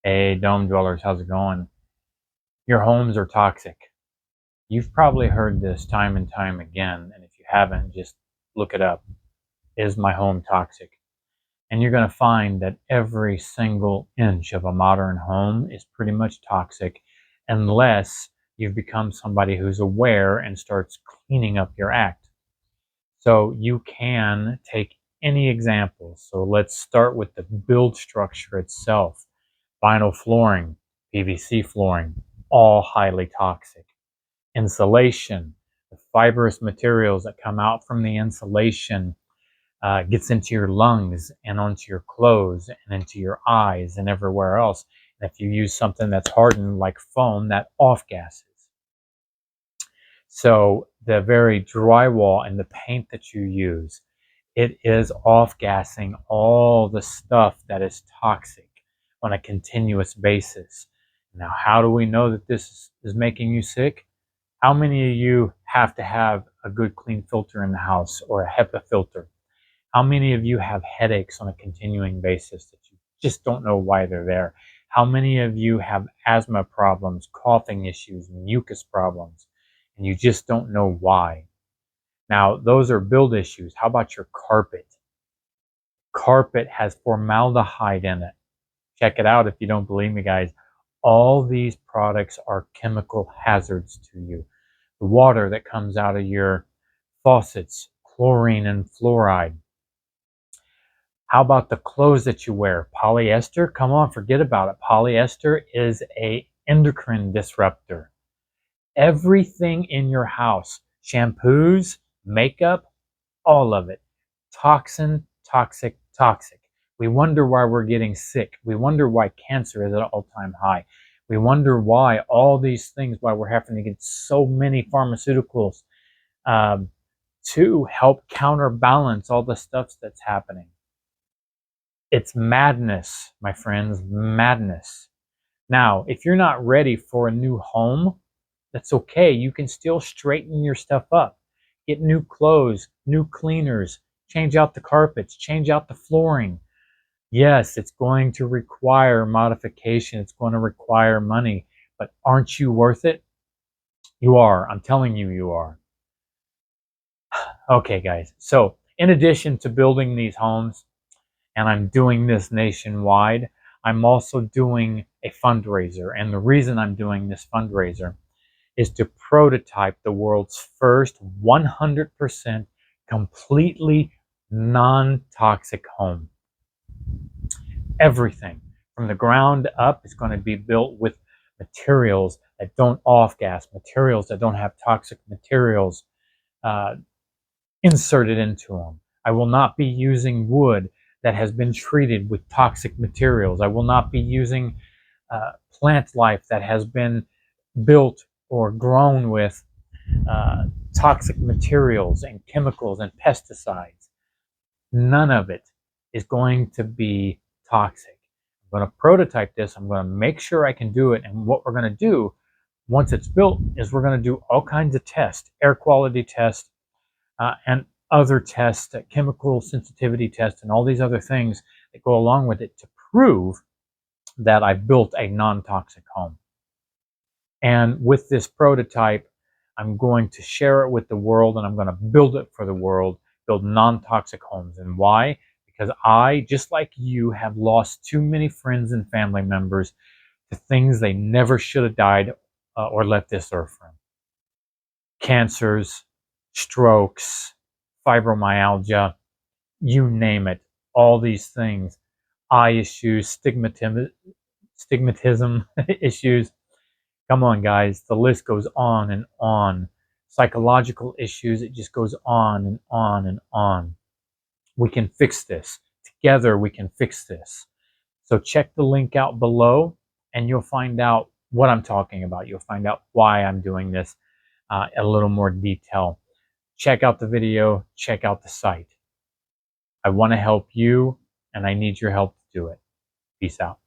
Hey, Dome Dwellers, how's it going? Your homes are toxic. You've probably heard this time and time again, and if you haven't, just look it up. Is my home toxic? And you're going to find that every single inch of a modern home is pretty much toxic unless you've become somebody who's aware and starts cleaning up your act. So you can take any example. So let's start with the build structure itself. Vinyl flooring, PVC flooring, all highly toxic. Insulation, the fibrous materials that come out from the insulation gets into your lungs and onto your clothes and into your eyes and everywhere else. And if you use something that's hardened like foam, that off gases. So the very drywall and the paint that you use, it is off-gassing all the stuff that is toxic on a continuous basis. Now, how do we know that this is making you sick? How many of you have to have a good clean filter in the house or a HEPA filter? How many of you have headaches on a continuing basis that you just don't know why they're there? How many of you have asthma problems, coughing issues, mucus problems, and you just don't know why? Now, those are build issues. How about your carpet? Carpet has formaldehyde in it. Check it out if you don't believe me, guys. All these products are chemical hazards to you. The water that comes out of your faucets, chlorine and fluoride. How about the clothes that you wear? Polyester? Come on, forget about it. Polyester is an endocrine disruptor. Everything in your house, shampoos, makeup, all of it. Toxin, toxic, toxic. We wonder why we're getting sick. We wonder why cancer is at an all-time high. We wonder why all these things, why we're having to get so many pharmaceuticals to help counterbalance all the stuff that's happening. It's madness, my friends, madness. Now, if you're not ready for a new home, that's okay. You can still straighten your stuff up. Get new clothes, new cleaners, change out the carpets, change out the flooring. Yes, it's going to require modification. It's going to require money. But aren't you worth it? You are. I'm telling you, you are. Okay, guys. So in addition to building these homes, and I'm doing this nationwide, I'm also doing a fundraiser. And the reason I'm doing this fundraiser is to prototype the world's first 100% completely non-toxic home. Everything from the ground up is going to be built with materials that don't off-gas, materials that don't have toxic materials inserted into them. I will not be using wood that has been treated with toxic materials. I will not be using plant life that has been built or grown with toxic materials and chemicals and pesticides. None of it is going to be toxic. I'm going to prototype this. I'm going to make sure I can do it. And what we're going to do once it's built is we're going to do all kinds of tests, air quality tests, and other tests, chemical sensitivity tests, and all these other things that go along with it to prove that I built a non-toxic home. And with this prototype, I'm going to share it with the world, and I'm going to build it for the world, build non-toxic homes. And why? Because I, just like you, have lost too many friends and family members to things they never should have died or left this earth from. Cancers, strokes, fibromyalgia, you name it, all these things, eye issues, stigmatism issues. Come on, guys, the list goes on and on. Psychological issues, it just goes on and on and on. We can fix this. Together, we can fix this. So check the link out below, and you'll find out what I'm talking about. You'll find out why I'm doing this in a little more detail. Check out the video, check out the site. I want to help you, and I need your help to do it. Peace out.